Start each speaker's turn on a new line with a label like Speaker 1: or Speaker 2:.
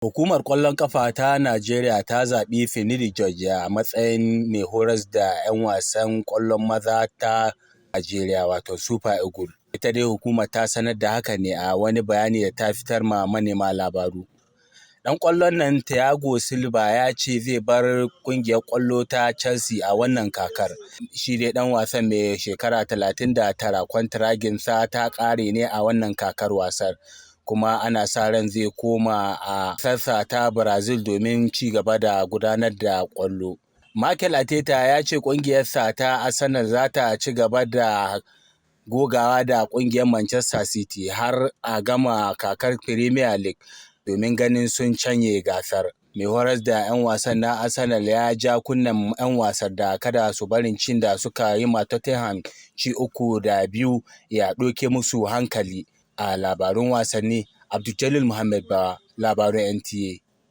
Speaker 1: Hukumar ƙwallon ƙafa ta Najeriya ta zaɓi Finidi George a matsayin mai horas da 'yan wasan ƙwallon maza ta Najeriya wato Super Eagles. Ita dai hukumar ta sanar da haka ne a wani bayani da ta fitar ma manema labaru. Ɗan ƙwallon nan Thiago Silva ya ce zai bar ƙungiyar ƙwallo ta Chelsea a wannan kakar. Shi dai ɗan wasan mai shekara 39 kwantiraginsa ta ƙare ne a wannan kakar wasar. Kuma ana sa ran zai koma a ƙasarsa ta Brazil domin ci gaba da gudanar da ƙwallo. Mikel Arteta ya ce ƙungiyarsa ta Arsenal za ta ci gaba da gogawa da ƙungiyar Manchester City har a gama kakar Premier League domin ganin sun canye gasar. Mai horas da 'yan wasan na Arsenal ya ja kunnen 'yan wasan da kada su barin cin da suka yi ma Tottenham ci 3-2 ya ɗauke musu hankali. A labarun wasanni, Abdul Muhammad Bawa, labarun NTA.